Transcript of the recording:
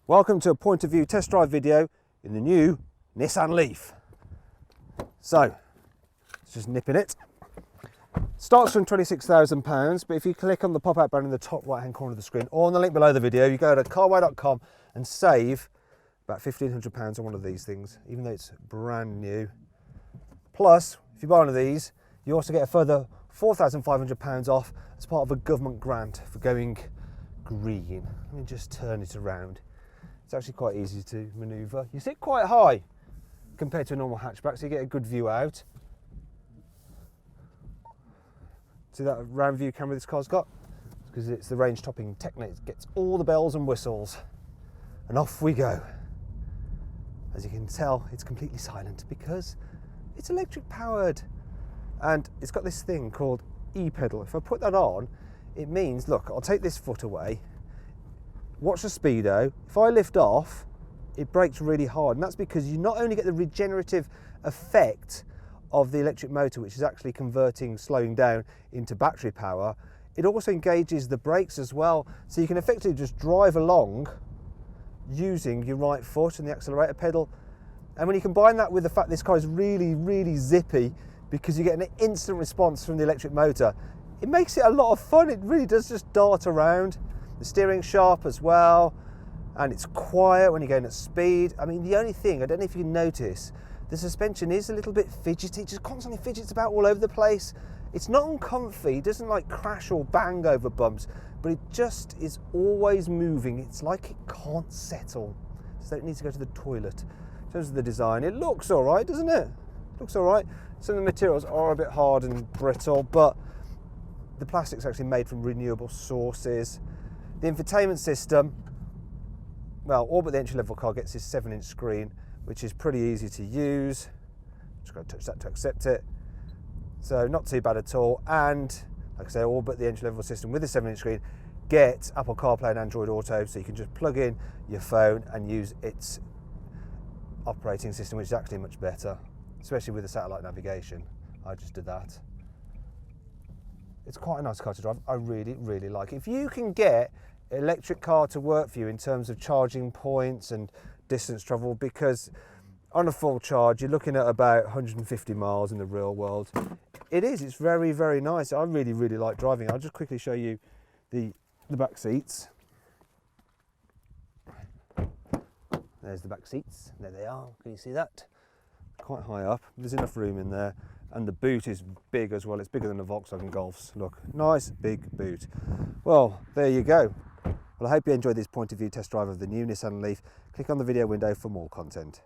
Welcome to a point of view test drive video in the new Nissan Leaf. So, let's just nip in it. Starts from £26,000, but if you click on the pop-out button in the top right hand corner of the screen or on the link below the video, you go to carwow.com and save about £1,500 on one of these things, even though it's brand new. Plus, if you buy one of these, you also get a further £4,500 off as part of a government grant for going green. Let me just turn it around. It's actually quite easy to manoeuvre. You sit quite high compared to a normal hatchback, so you get a good view out. See that round view camera this car's got? It's because it's the range topping Technic. It gets all the bells and whistles. And off we go. As you can tell, it's completely silent because it's electric powered. And it's got this thing called e-pedal. If I put that on, it means, look, I'll take this foot away. Watch the speedo. If I lift off, it brakes really hard, and that's because you not only get the regenerative effect of the electric motor, which is actually converting slowing down into battery power, it also engages the brakes as well, so you can effectively just drive along using your right foot and the accelerator pedal. And when you combine that with the fact this car is really zippy because you get an instant response from the electric motor, it makes it a lot of fun. It really does just dart around. The steering's sharp as well, and it's quiet when you're going at speed. I mean, the only thing, I don't know if you can notice, the suspension is a little bit fidgety. It just constantly fidgets about all over the place. It's not uncomfy, it doesn't like crash or bang over bumps, but it just is always moving. It's like it can't settle, so it needs to go to the toilet. In terms of the design, it looks all right, doesn't it? It looks all right. Some of the materials are a bit hard and brittle, but the plastic's actually made from renewable sources. The infotainment system, well, all but the entry-level car gets this 7-inch screen, which is pretty easy to use. Just got to touch that to accept it. So not too bad at all. And like I say, all but the entry-level system with the 7-inch screen get Apple CarPlay and Android Auto, so you can just plug in your phone and use its operating system, which is actually much better, especially with the satellite navigation. I just did that. It's quite a nice car to drive. I really like it. If you can get an electric car to work for you in terms of charging points and distance travel, because on a full charge, you're looking at about 150 miles in the real world. It's very nice. I really like driving. I'll just quickly show you the back seats. There's the back seats. There they are. Can you see that? Quite high up. There's enough room in there. And the boot is big as well. It's bigger than the Volkswagen Golf's. Look, nice big boot. Well, there you go. Well, I hope you enjoyed this point of view test drive of the new Nissan Leaf. Click on the video window for more content.